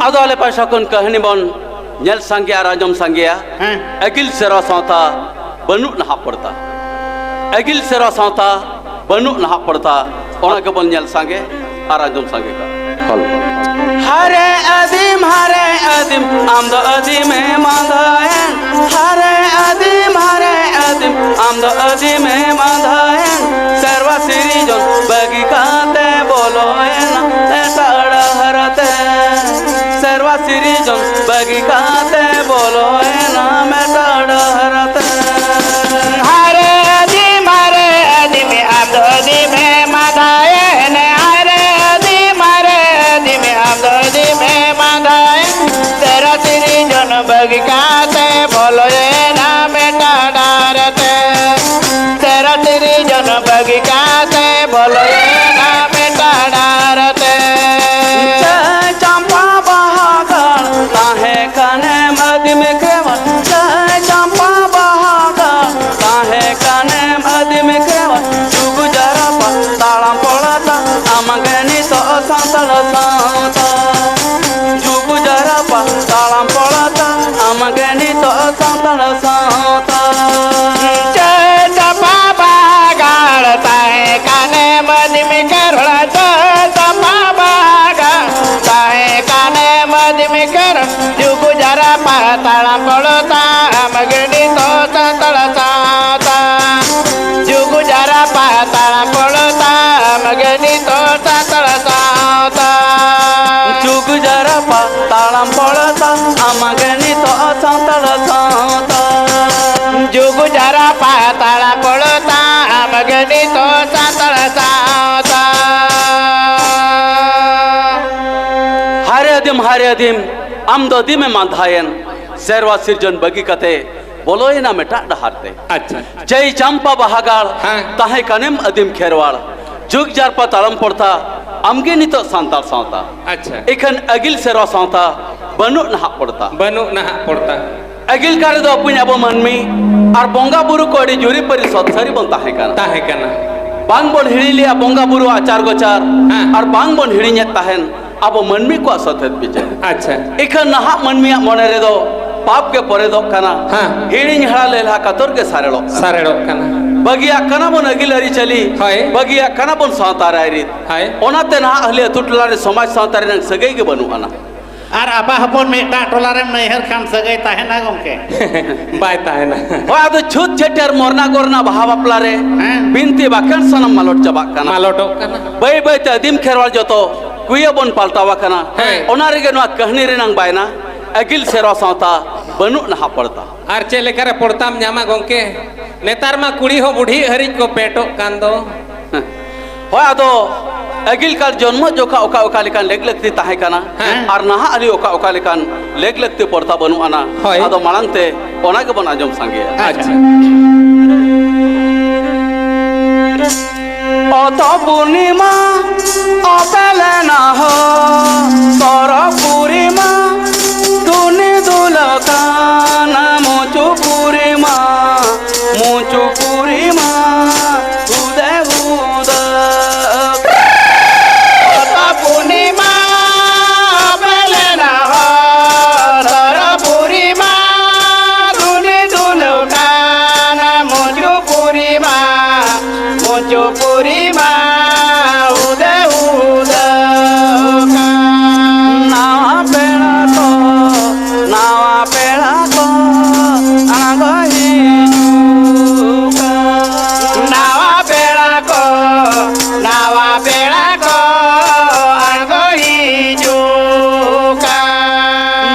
आदो आले पाशा कौन कहानी बन नेल संगे आराजम संगे अगिल सेरा सावता बनु नहा पड़ता अगिल सेरा सावता बनु नहा पड़ता ओना के बन नेल संगे आराजम संगे का हरे अदीम आम दो अदीम मांधायन हरे अदीम आम दो अदीम मांधायन सर्वा सिरी जोन बगी काते बोलो ऐसा हरते सर्वा सिरी जोन बगी काते बोलो ना मैं हरते हरे अदीम आम दो अदीम मांधायन हरे अदीम आम दो अदीम मांधायन सर्वा सिरी जोन बगी काते बोलो ना बेटा डरते सर्वा सिरी जोन बगी काते बोलो ना बेटा डरते चंपा बहाकर काहे कने मदिम केवल चंपा बहाकर काहे कने मदिम केवल जुग जरा ताळम पडता आमगनी तो संतळ सांता जुग जरा ताळम पडता आमगनी तो संतळ सांता काने मदिम करुणाच बाबा गाय काने मदिम कर जुगु जरा पाताळा पडता आमगणी तो संतळ सांता जुगु जरा पाताळा पडता आमगणी तो संतळ सांता जुग जरा ताळम पडता आमगनी तो संतळ सांता जुगु जरा पाताळा पडता आमगणी तो संतळ सांता हारे अदीम आम दो अदीम मांधायन सेरवा सिरजन बगी कते बोलो ना मेटा डहारते अच्छा जय चंपा बहागाड़ हाँ। ताहे कनेम अदीम खेरवाड़ जुग जारपा तालम पड़ता आमगे नितो सांताल सांता अच्छा इखन अगिल सेरवा सांता बनु नहा पड़ता बनु नहा पड़ता अगिल कारे दो अपुन अबो मनमी और बोंगा बुरु को अड़ी जुरी परि सत्सरी बन ताहे कना बांग बोन हिड़िलिया बोंगा बुरु आचार गोचार हाँ। और बांग बोन हिड़िन्या ताहेन अब मनमी को सतत बिचे अच्छा इखन नहा मनमी मने रे दो पाप के परे दो कना हाँ। हिड़िन हड़ा लेला कतोर के सारेलो सारेड़ो कना बगिया कना बोन अगिल हरी चली हाय। बगिया कना बोन सावतार आयरित हाय। ओनाते नहा हले तुटला रे समाज सावतार रंग सगई के बनु आना और आपा हपन में टोला रे नैहर खान सगई ताहे ना गमके बाय ताहे ना हो आदो छुत छेटर मोरना गोरना बहा बापला रे हाँ। बिनती बाकन सनम मालोट चबा कना मालोटो कना बै बै ते अदीम खेरवाल जतो कुया बोन पाल्टावा कना हाँ। ओना रे गेनवा कहनी रे नंग बायना अगिल सेरवा सावता बनु नहा पड़ता आर चे लेकर पड़ताम ᱧᱟᱢᱟ गंके नेतार मा कुड़ी हो बुढ़ी हरी को पेटो कान दो हो आदो अगिल काल जन्म जोखा ओका ओका लेकान लेग लगती ताहे कना हाँ। और नहा अली ओका ओका लेकान लेग लगती पड़ता बनु आना हाय। आदो मालंगते ओना के बन आजम संगे अच्छा अतो पूर्णिमा अपेले ना हो तोर पूर्णिमा दुनि दुलकाना मुचु पूर्णिमा उदय उदक पूर्णिमा पहले ना हो तोर पूर्णिमा दुनि दुलकाना मुचु पूर्णिमा उदय उदक नावा पेड़ा को आगही नावा बेड़ा को अणगही जुका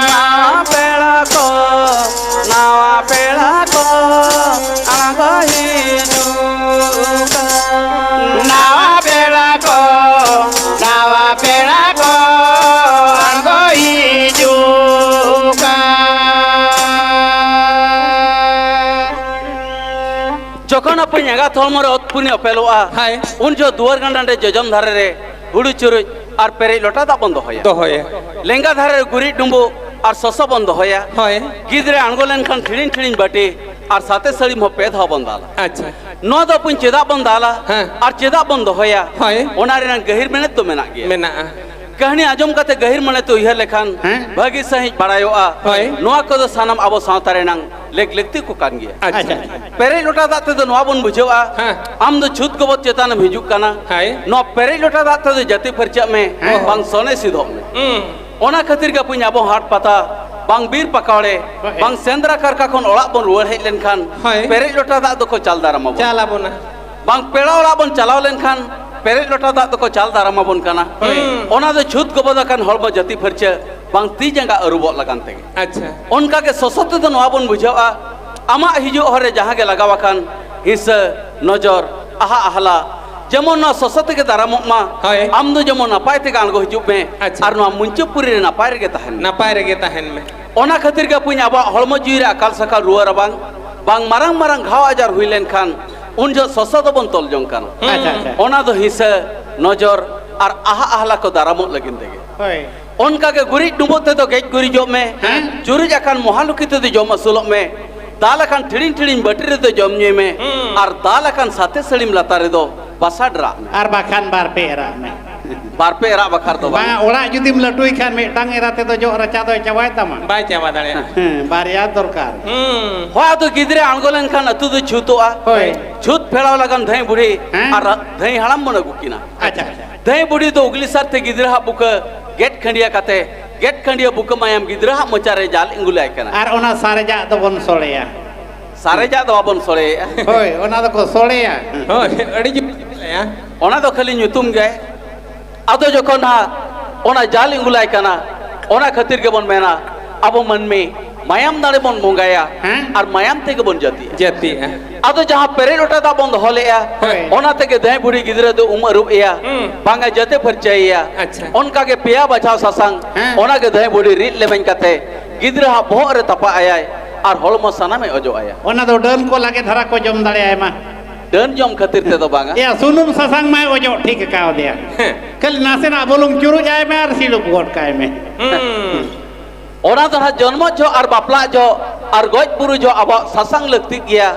नावा पेड़ा को आगही नावा बेड़ा को अणगही जुका जखन अपन एगा थलमर अतपुनी अपेलोआ हाय। उन जो दुआर गंडांडे जजम धारे रे हुड़ू चुरुज और पेरे लोटा दा बंद होया दोहोए लेंगा धारे रे गुरी डुंबो और सस बंद होया होय गिदरे आंगोलन खान ठिड़िन ठिड़िन बटे और साथे सड़ी मो पेद हो बंदाला अच्छा नो दो पुन चेदा बंदाला हाँ। और चेदा बंद होया होय ओना रे गहिर मेहनत तो मेना गया मेना कहनी आजम कते गहिर मने तो उहर लेखान भागी सही बड़ायोआ नोआ को दो सानम आबो सावता रेनांग लेक लेकती को कान गया अच्छा पेरे लोटा दाते तो नोआ बन बुझेवा आम दो छुत को बत चेतान हिजुक काना नो पेरे लोटा दाते तो जति परचा में बांग सोने सिधो में ओना खातिर का पुኝ आबो हाट पता बांग बीर पकाड़े बांग सेंद्रा करका खन ओड़ा बन रुवर हेज लेनखान पेरे लोटा दा दो को चाल दाराम चाला बोना बांग पेड़ा ओड़ा बन चलाव लेनखान पेरे लोटा दा दो को चाल दाराम बन काना ओना दो छुत को बदा कान हड़मो जति परचा बांग ती जंगा अरुबो लगान तेगे अच्छा उनका के ससत तो नोआ बन बुझावा आमा हिजु हरे जहां के लगावा कान हिस नजर आहा आहला जेमन ना ससत के दारामो मा आम दो जेमन नापाय ते गान गो हिजु में आर नोआ मुंचपुरी रे नापाय रे तहन नापाय रे तहन में ओना खातिर के पुኝ आबा हड़मो जीव रे अकाल सकाल रुआर बांग बांग मारंग मारंग घाव आजार हुई लेन खान उन जो ससत बन तोल जंग कान ओना दो हिस नजर और आहा आहला को दारामो लगिन देगे उनका के गुरी डुबोते तो गेज गुरी जो में चुरी जाकान मोहालुकी तो जम असुलो में दालकान ठिड़िन ठिड़िन बटरी तो जम न्यू में और दालकान साथे सड़ीम लतारे दो बसा डरा में और बाखान बार पे एरा में बार पे एरा बखार दो बांगा ओड़ा जुदिम लटुई खान में टांग एराते तो जो रचा दो चवाय तमा बाय चावा दाड़िया बारिया दरकार होया तो गिदरे आंगोलन खान अतु दो छुतोआ छुत फेड़ाव लगन धई बुढ़ी और धई हड़म मन गुकिना अच्छा धई बुढ़ी तो उगली सर ते गिदरे हा बुक गेट खंडिया काते गेट खंडिया बुक मायम गिदरे हा मचारे जाल इंगुलाय कना और ओना सारेजा दो बन सोड़ेया सारेजा दो बन सोड़े होय ओना दो को सोड़ेया होय अड़ी जिया ओना दो खाली ᱧᱩᱛᱩᱢ गे अदो जखन हा ओना जाल इंगुलाय कना ओना खातिर के बन मेना अब मन में मायाम दाड़े बन मंगाया और मायाम ते के बन जती अदो जहां पेरे लोटा दा बन होलेया ओना ते के दही बुढ़ी गिदरे दो उमर रुया बांगा जते फरचाइया उनका के पिया बचाव ससंग ओना के दही बुढ़ी रीत लेबन कते गिदरे हा बोह रे तपा आया और हड़मो सना में अजो आया ओना दो डन को लागे धरा को जम दाड़े आय मा डन जम खातिर ते दो बांगा या सुनुम ससंग में ओजो ठीक काव दिया कल नासे ना बोलुम चुरु जाय में और सिलुक गोट काय में ओना तो जन्म जो और बापला जो और गज बुरु जो अब ससंग लगती गया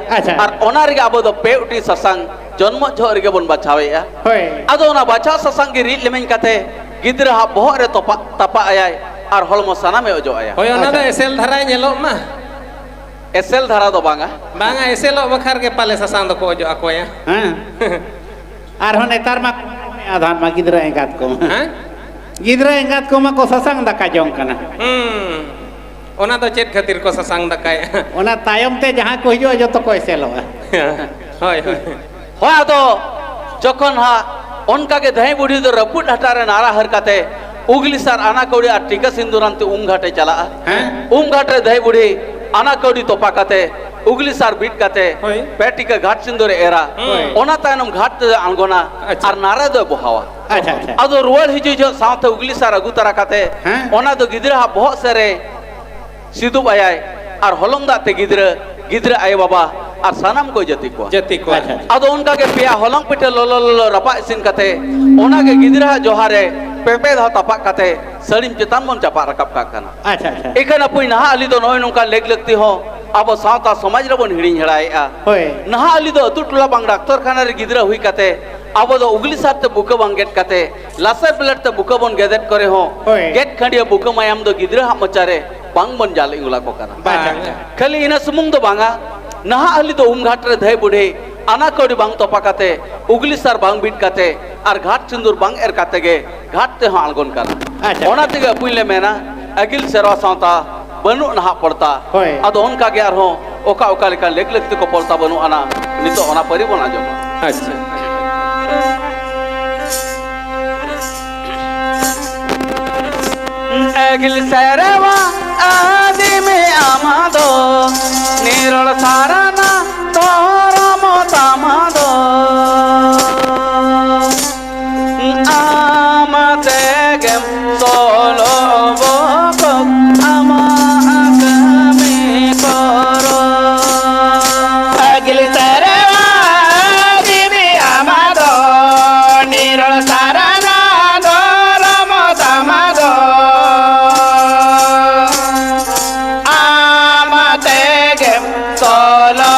और ओना रे अब दो पे उठी ससंग जन्म जो रे बन बचावेया होय अदो ओना बचाव ससंग की रीत लेमेन कते गिदरा हा बोह रे तपा आया और हलमो सना में अजो आया होय ओना दो एसेल धराय नेलो मा एसेल धरा दो बांगा बांगा एसेलो बखार के पाले ससंग दो को अजो अकोया और हो नेतार मा आधान मा गिदरा एगात को गिदरा एंगात को मा को ससंग दका जोंग कना ओना दो चेत खातिर को ससंग दकाय ओना तायम ते जहां को हिजो जो तो कोई सेलो होय होय तो जखन हा उनका के दही बुढ़ी दो रपुट हटारे नारा हर कते उगली सर आना कौड़ी और टीका सिंदूरांते घाटे चला घाटे दही बुढ़ी आना कौड़ी तोपा कते उगली सार बीट कते पेटी के घाट सिंदूर एरा ओना तायनम घाट आंगोना और नारा दो बोहावा अच्छा अच्छा अदो रुवाल हिजु जो साथे उगली सार अगु तरा कते ओना दो गिदरा हा बहुत सारे सिदुब आय और हलम दाते गिदरा आय बाबा और सनम को जति को अदो उनका के पिया हलम पिटे लोलो लोलो रपा इसिन कते ओना के गिदरा जोहारे पेपे धा तपा कते सड़ीम चेतान मन चपा रकब का कना अच्छा अच्छा एखन पुई नहा अली दो नय नोका लेग लगती हो अब सावता समाज रे बन हिड़ी हेड़ाएआ होय नहा अली दो अतु टोला बांग डॉक्टर खाना रे गिदरा हुई कते अब दो उगली साथ बुक बन गेट कते लासे प्लेट ते बुक बन गेदेट करे हो गेट खंडिया बुक मायाम दो गिदरा हा मचारे बांग बन जाल इंगुला को कना खाली इना सुमुंग दो बांगा नहा अली दो घाट रे धय बुढ़े आना कौड़ी बांग तोपा कते उगली सार बांग बीट कते और घाट सिंदूर बांग एर कते गे घाट ते हाँ आलगोन कना ओना तेगे पुइले मेना अगिल सेरवा सावता बनु नहा पड़ता अदो उनका के आर हो ओका ओका लेका लेक लेक को पड़ता बनु आना नितो ओना परि बना जो अच्छा अगिल सेरवा आदि में आमादो निरल साराना तोरा मोता मादो आमाते गेम सोलो बोको आमागमी करो अगिल सेरवा आदि में आमादो निरल साराना तोरा मोता मादो आमाते गेम सोलो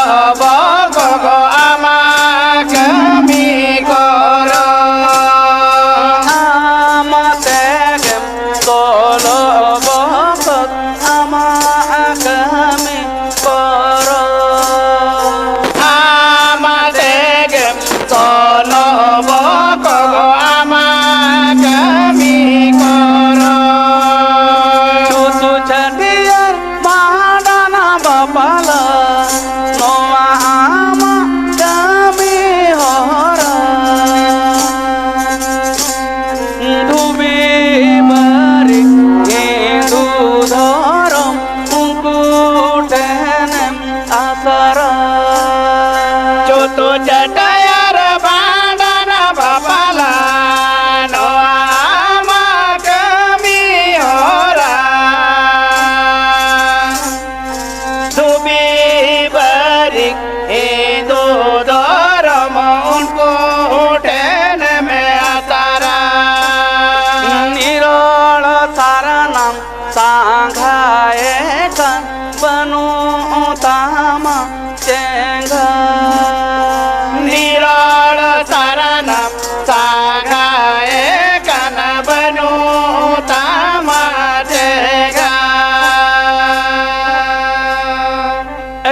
जटायर बांडन बापाला नोआ कमी होरा सुबी बरिक हिंदू धर्म उनको उठेन में आतारा निरोळ सारा नाम सांगाए कान बनू तामा चेंगा निराळ सारा नाम सांगाए कान बनू तामाटेगा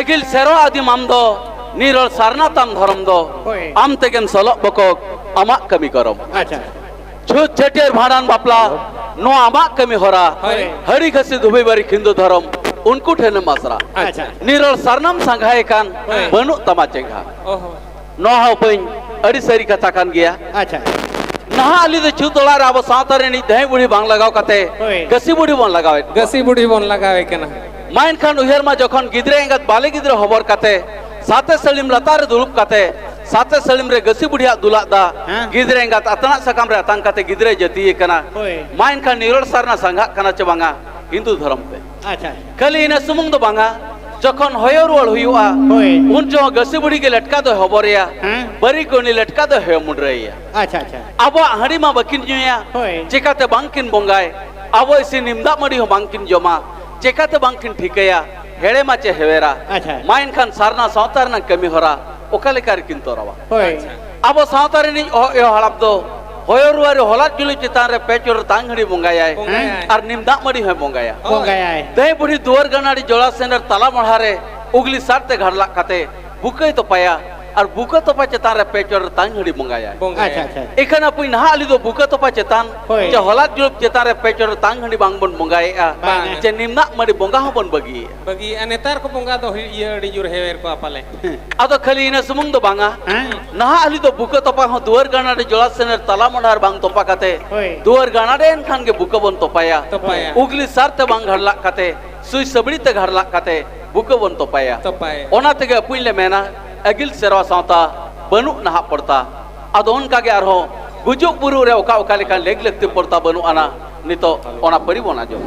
एगिल सेरो आदि माम दो निरोळ सारना ताम धरम दो होय. आम तेगेम सलो बकोक अमा कमी करम अच्छा छुत छेटेर भाड़ान बापला नो आमा कमी होरा होय. हरी खसी दुबई बारी हिंदू धर्म उनको ठेने मसरा अच्छा निरोळ सारनाम सांगाए कान होय. बनू तमाचेंगा ओहो नो हाव पेन अड़ी सरी कथा कान गया अच्छा नहा अली दे छुतोला रे अब सातरे नि दही बुढ़ी बांग लगाव कते होय. गसी बुढ़ी बन लगावे गसी बुढ़ी बोन लगावे के ना माइन खान उहेर मा जखन गिदरे एंगत बाले गिदरे हबर कते साते सलीम लतार दुरुप कते साते सलीम रे गसी बुढ़िया दुला दा हाँ. गिदरे एंगत अतना सकम रे अतंग कते गिदरे जती कना होय. माइन खान निरोल सरना संघा कना च बांगा हिंदू धर्म पे अच्छा खाली इना सुमुंग दो बांगा जखन होयर वळ हुआ होय. उन जो गसी बुढ़ी के लटका दो हबरिया हाँ. बरी कोनी लटका दो हे मुडरैया अच्छा अच्छा अब हाड़ी मा बकिन जुया होय. चिकाते बांकिन बोंगाय अब इसी निमदा मड़ी हो बांकिन जमा चिकाते बांकिन ठिकया हेड़े माचे हेवेरा अच्छा माइन खान सारना सावतार ना कमी होरा ओकाले कार किन तोरावा होय अब सावतार नि ए हड़प दो होयरुवारे हलात जुली चितान रे पेचोर तांगड़ी बोंगाय बोंगाय और निमदा मड़ी हो बोंगाया हो गया है दही बुढ़ी दुआर गनाड़ी जोड़ा सेनर तला मढ़ारे उगली सारते घरला कते बुके तो पाया और बुका तो पा चेतान रे पेचोर तांगड़ी बोंगाया बोंगाया अच्छा अच्छा एखान अपुई नहा अली दो बुका तो पा चेतान होय. जे हलात जुलुप चेतान रे पेचोर तांगड़ी बांग बन बोंगाया बांग. जे निमना मड़ी बोंगा हो बन बगी बगी नेतार को बोंगा दो ये अड़ी जुर हेवेर को अपले अदो खाली इना सुमुंग दो बांगा हाँ नहा अली दो बुका तो पा हो दुआर गनाड़ी जोड़ा सेनर तला मढ़ार बांग तो पा कते होय. दुआर गनाड़े एनखान के बुका बन तो पाया तोपाया उगली सारते बांग घरला कते सुई सबड़ी ते घरला कते बुका बन तो पाया तोपाए ओना तेगे अपुई ले मेना अगिल सेरवा सावता बनू नहा पड़ता अदो उनका के आरो गुजुक बुरु रे ओका ओका लेका लेग लेगते पड़ता बनू आना नितो ओना परी बोना जो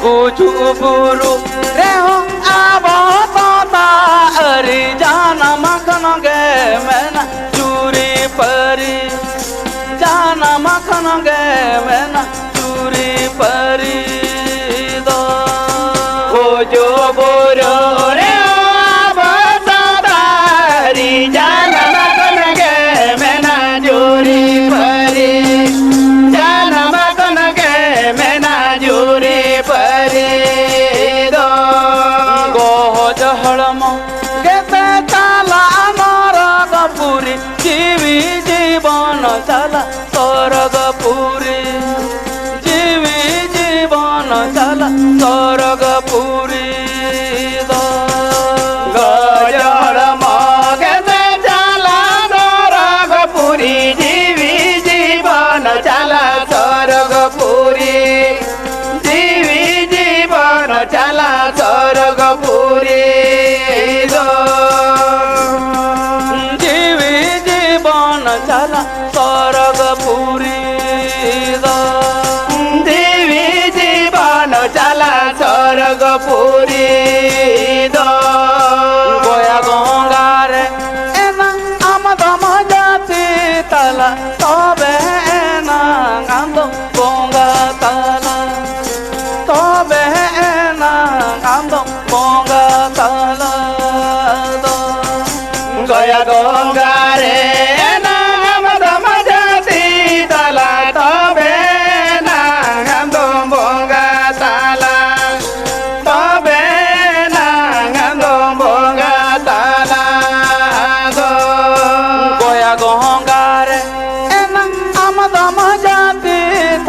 गुजुक बुरु रे हो आबो ताता अरे जाना मखन गे मेना चूरी परी जाना मखन गे मेना चूरी परी दो जो बोरो रे बतारी जाना मगन गे मेना जोरी परी जाना मगन गे मेना जोरी परी दो गोह जहड़म गेते ताला नरग पुरी जीवी जीवन चला स्वर्ग पुरी जीवी जीवन चला स्वर्ग पुरी दो गजर मगते चला नरग पुरी जीवी जीवन चला स्वर्ग पुरी जीवी जीवन चला स्वर्ग पुरी दो जीवी जीवन चला स्वर्ग पुरी दो देवी जीवन चला स्वर्ग पुरी दो गोया गंगारे एना आमदम जाति तला तबे एना गांदो गंगा तला तबे एना गांदो गंगा तला दो गया गंगा रे नाम दम जाति तला तबे नाम दम बोंगा तला तबे नाम दम बोंगा तला दो गोया गंगारे एना आमदम जाति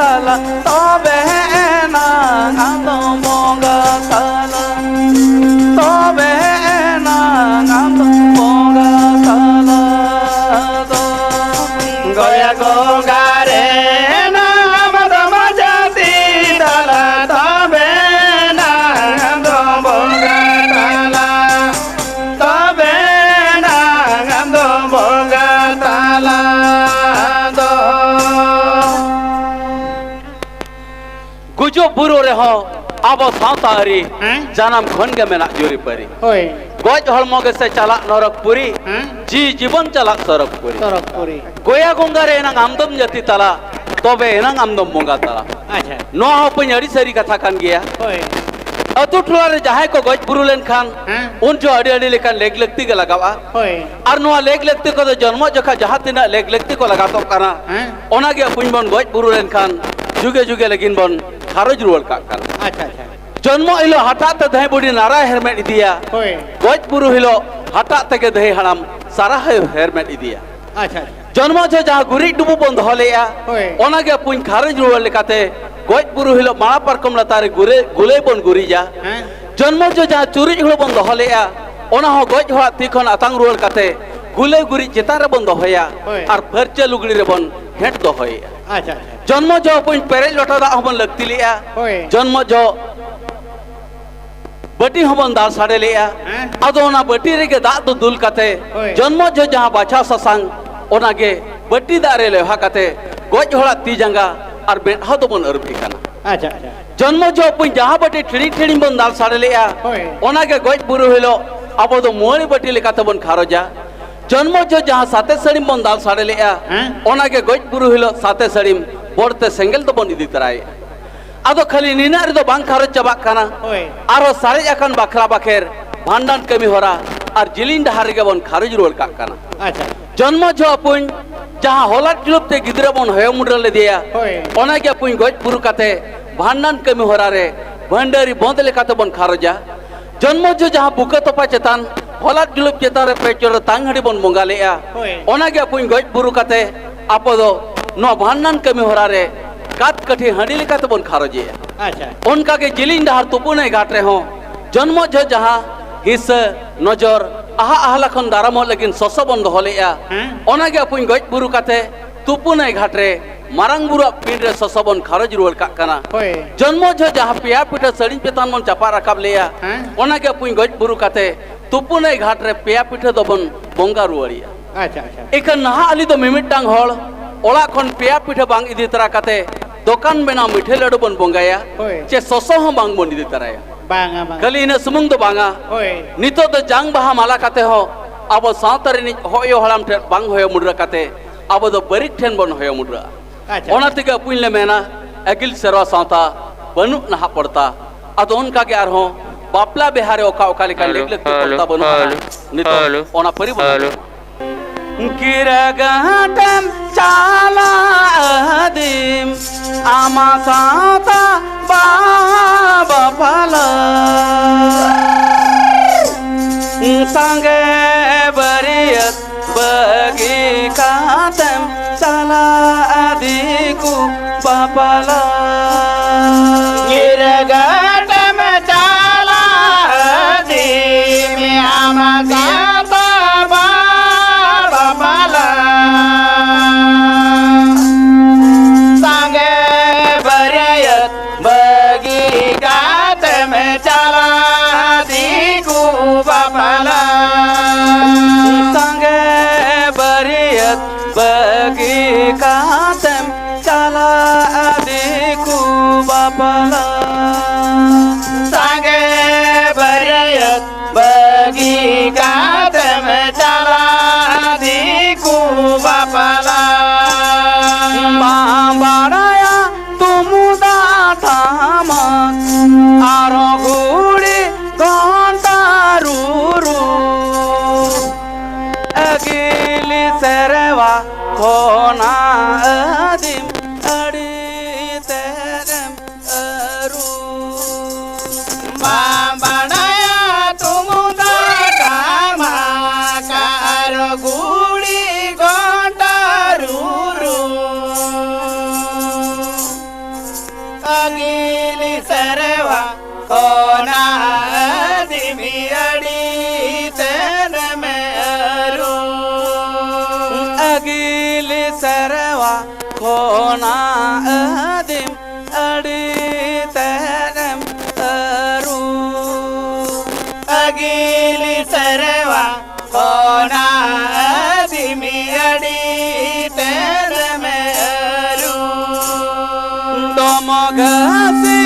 तला तबे एना गांदो गंगा तला तबे एना गांदो गंगा तला गुजो बुरो रे हो आबो सावता हरी हैं? जानम खन के मेना जुरी परी होय गज हलमो के से चला नरकपुरी हैं? जी जीवन चला सरकपुरी तरकपुरी गोया गंगारे एनांग आमदम जाति तला तबे एनांग आमदम बंगा तला अच्छा नो हपन अड़ी सरी कथा कान गया होय अतु टोला रे जहां को गज बुरु लेन खान हैं? उन जो अड़ी अड़ी लेकान लेग लगती के लगावा होय और नुआ लेग लगती को तो जन्म जखा जहां तिना लेग लगती को लगा तो काना हैं? ओना के पुन बन गज बुरु लेन खान जुगे जुगे लेकिन बन खारज रुवल का काना अच्छा अच्छा जन्म इलो हटात दहे बुड़ी नारा हेरमेट इदिया होय गज बुरु हिलो हटात तके दहे हड़ाम सारा हेरमेट इदिया अच्छा जन्म जो जहां गुरी डुबु बन दहलेया होय ओना के पुन खारज रुवल लेकाते गज बुरु हिलो माला परकम लतारे गुरे गुले बन गुरीजा हैं? जन्म जो जहां चुरी हुड़ बन दहलेया ओना हो गज हड़ा तिखन आतांग रुवल काते गुले गुरी चेता रे बन दहया होय। और फरचे लुगड़ी रे बन हेट दहया अच्छा अच्छा जन्म जो पुन पेरे लोटा दा हबन लगती लिया होय जन्म जो बटी हबन दाल साड़े लिया हैं? अदो ओना बटी रे के दा दो दुल काते होय। जन्म जो जहां बाछा ससांग ओना के बटी दारे लेहा काते गज हड़ा ती जंगा और बेहा दो बन अरबी काना अच्छा अच्छा जन्म जो पुन जहां बटी ठिड़ी ठिड़ी बन दाल साड़े लिया होय ओना के गज बुरु हिलो अब दो मोड़ी बटी लेकाते बन खारोजा जन्म जो जहां साते सड़ीम बन दाल साड़े लिया हैं? ओना के गज बुरु हिलो साते सड़ीम बोरते सेंगल तो बन इदी तराय आदो खाली नीना रे दो बांग खारोज चाबा काना होय आरो सारे अखन बाखरा बाखेर भांडन कमी होरा और जिलिन डहार के बन खारोज रुवल का काना अच्छा जन्म जो अपुन जहां होलाट जुलुप ते गिदरा बन होय मुडल ले दिया होय ओना के अपुन गज बुरु काते भांडन कमी होरा रे भंडारी बंद लेकाते बन खारोजा जन्म जो जहां बुका तोपा चेतान होलाट जुलुप चेतान रे पेचोर तांगहड़ी बन बंगा लेया होय ओना के अपुन गज बुरु काते आपो दो नो भांडन कमी होरा रे काट कठी हंडी लेकाते बन खारोजे अच्छा उनका के जिलिन डहार तुपुने घाट रे हो जन्म जो जहां हिस नजर आहा आहा लखन दाराम लेकिन ससो बन दहलेया हैं? ओना के अपुन गज बुरु काते तुपुने घाट रे मारंग बुरु पिंड रे ससो बन खारोज रुवल का काना होय जन्म जो जहां पिया पिठा सड़ी पेतान मन चापा रकाब लेया हैं? ओना के अपुन गज बुरु काते तुपुने घाट रे पिया पिठा दो बन बंगा रुवरिया अच्छा अच्छा इखन नहा अली दो मिमिटांग होड़ ओला खन पिया पिठा बांग इदी तरा काते दोकान बेना मिठे लड्डू बन बंगाया होय चे ससो हम बांग बन इदी तराया बांगा बांगा खाली इन सुमुंग दो बांगा होय नितो तो जांग बहा माला काते हो अब सावतारे नि होयो हलाम ठे बांग होयो मुड्रा काते अब दो बरिक ठेन बन होयो मुड्रा अच्छा ओना तिके पुइन ले मेना अगिल सेरवा सावता बनु नहा पड़ता अदो उनका के आर हो बापला बिहारे ओका ओका लेका लेग लेग पड़ता बनु नितो ओना परि बनु किरगाटम चाला आदिम आमा सावता बाबा पाला संगे बरियत बगी कातम चाला आदिकु बापाला गिरगटम चाला आदिम आमा सावता बाबाला संगे बरियत बगी कातम चाला आदिकु बापाला संगे बरियत बगी कातम चाला आदिकु बापाला संगे बरियत बगी कातम चाला आदिकु बापाला बाड़ाया तुमुदा थामक आरो गुड़ी घंटारूरू अगिली सेरवा खोना आदिम अड़ी तेरम अरू बाबाया तुम कामा कार गुड़ी घंटारूरू अगिली सरवा कोना दिमियड़ी तेन में अरू अगिली सरवा खोना आदिम अड़ी तेरम अरू अगिली सरवा कोना दिमियड़ी तेन में अरू दम घसी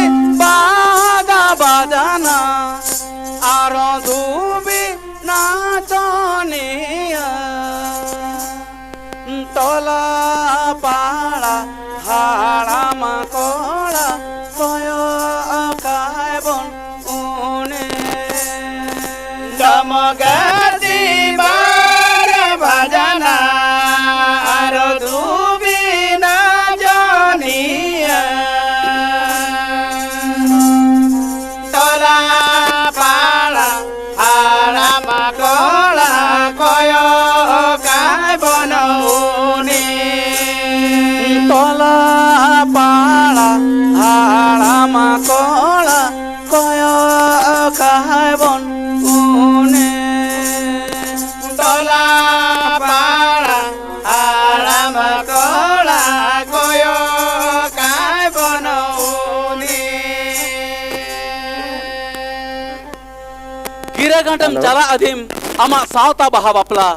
घाटम चला अधिम आमा सावता बहा बापला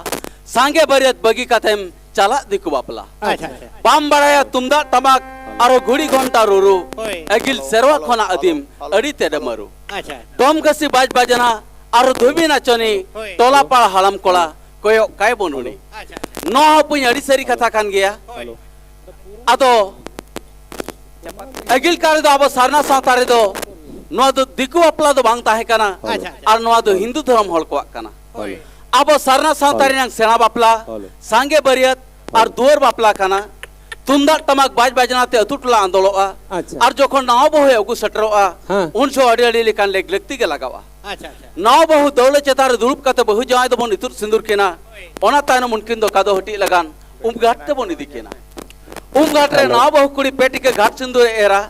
सांगे बरियत बगी कथेम चला दिकु बापला अच्छा अच्छा बाम बड़ाया तुमदा टमाक आरो घुड़ी घंटा रुरु होय। अगिल सेरवा खोना अधिम अड़ी तेडे मरु अच्छा डोम गसी बाज बाजना आरो धोबी नाचनी होय। टोला पाड़ा हालाम कोला कोयो काय बनुनी अच्छा नो हपुई अड़ी सरी कथा कान गया होय। अदो अगिल कार दो अब सारना सावतारे दो नो दो दिकु अपला दो बांग ताहे कना अच्छा। और नो दो हिंदू धर्म हल को कना होय। अब सारना सावतारे नंग सेना बापला सांगे बरियत और दुवर बापला कना तुमदा टमाक बाज बाजनाते अतुटला आंदोलनआ अच्छा। और जोखन नाव बहु अगु सटरोआ हाँ। उन सो अड़ी अड़ी लेकान लेक लेक्ति के लगावा अच्छा अच्छा नाव बहु दौले चतार दुरुप कते बहु जाय दो बन इतुर सिंदूर केना ओना तायन मुनकिन दो कादो हटी लगान घाट ते बन इदी केना घाट रे नाव बहु कुड़ी पेटी के घाट सिंदूर एरा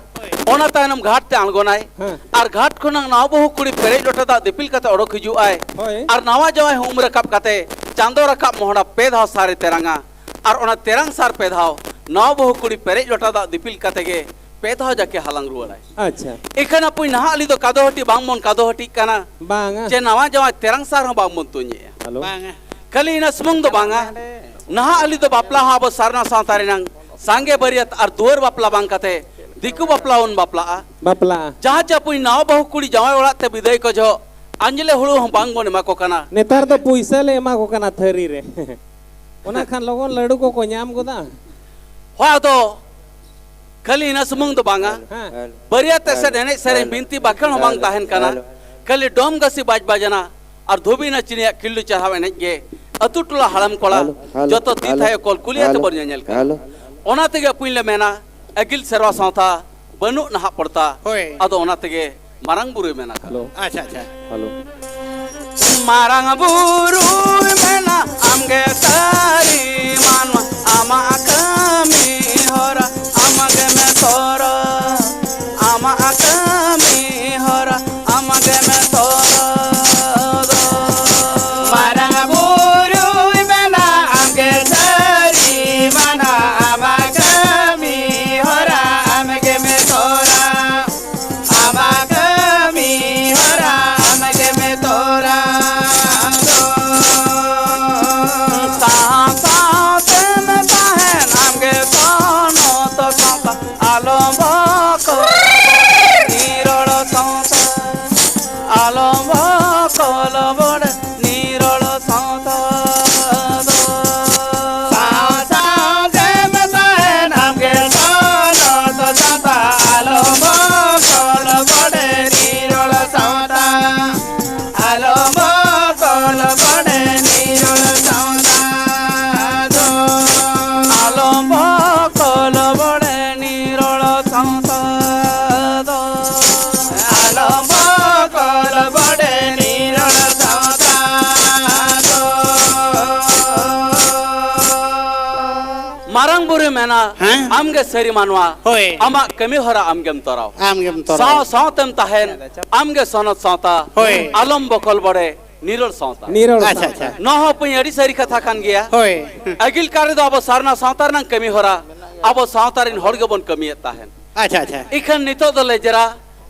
ओना तायनम घाट ते आंगोनाय हाँ। और घाट खोना नाव बहु कुड़ी पेरे लोटा दा दिपिल कते ओडोक हिजु आय होय। और नावा जवाय हुम रकाब कते चांदो रकाब मोहड़ा पे धाव सारे तेरंगा और ओना तेरंग सार पे धाव नाव बहु कुड़ी पेरे लोटा दा दिपिल कते गे पे धाव जाके हालंग रुवाय अच्छा इखना पुई नहा अली दो कादो हटी बांग मन कादो हटी काना बांगा चे नवा जवा तेरंग सार हो बांग मन तुnye हेलो बांगा कली ina semung do banga नहा अली दो बापला हा बो सारना सावतारे नंग सांगे बरियत और दुवर बापला बांग कते दिकु बापला उन बापला बापला जहाँ चा पुई नाव बहु कुड़ी जवाय ओड़ा ते विदाय को जो अंजले हुड़ू हम बांग बन मा को काना नेतार तो पैसा ले एमा को कना थरी रे ओना खान लोगन लड्डू को ᱧᱟᱢ गोदा हो तो कली ina semung do banga हां बरियत से देने सरे बिनती बाकन हम बांग ताहन काना कली डोम गसी बाज बाजना और धोबी ना चिनिया किल्लू चढ़ावे ने गे अतुटला हड़म कोला जतो ती थाय कोल कुलिया ते बर ñal का ओना तेगे पुइले मेना अगिल सेरवा सावता बनु नहा पड़ता होय। अदो ओना तेगे मारंग बुरु मेना का हेलो अच्छा अच्छा हेलो मारंग बुरु मेना आमगे तारी मानवा आमा कमी होरा आमगे में तोरा आमा कमी होरा आमगे में तोरा मारंग बुरु मेना आमगे तारी माना आमा कमी होरा आमगे में तोरा आमा कमी होरा आमगे में तोरा मारंग बुरु मेना आमगे सरी मानवा होय। आमा कमी होरा आमगेम तोराव आमगे में तोरा साव सावतेम ताहेन आमगे सनत सावता होय। आलम बकल बड़े निरल सावता नीरोल अच्छा अच्छा न हो पुई अड़ी सरी कथा कान गया होय अगिल कार दो अब सारना सावतार नंग कमी होरा अब सावतारिन हड़गे बन कमी ताहेन अच्छा अच्छा इखन नितो दो लेजरा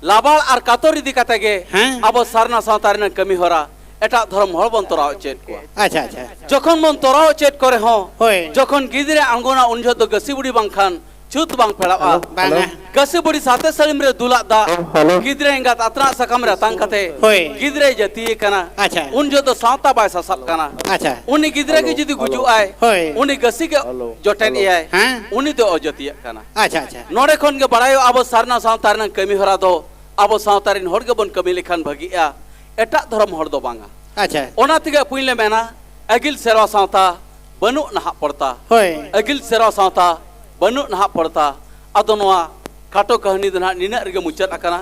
लाबाल और कातोरी दिखाते गे हाँ। अब सारना सावतारिन कमी होरा एटा धर्म हड़ बन तोराव चेत को अच्छा अच्छा जखन बन तोराव चेत करे हो होय। जखन गिदरे आंगोना उन जो गसी बुड़ी बांखान छुत बांग फेड़ावा बांगा गसी बुड़ी साथे सलिम रे दुला दा गिदरे इंगात अतना सकम रे तांग कते होय। गिदरे जती कना अच्छा। उन जो तो सावता बाय सब कना अच्छा उनी गिदरे के जदी गुजु आए होय। उनी गसी के जोटेन आए हाँ। उनी तो अजती कना अच्छा अच्छा नोड़े खन के बड़ायो अब सारना सावतारन कमी हरा दो अब सावतारिन हड़ के बन कमी लेखान भगिया एटा धर्म हड़ दो बांगा अच्छा ओना तिगे पुइले मेना अगिल सेरवा सावता बनु नहा पड़ता होय अगिल सेरवा सावता बनु नहा पड़ता अदो नोआ काटो कहानी दना निना रगे मुचाद अकना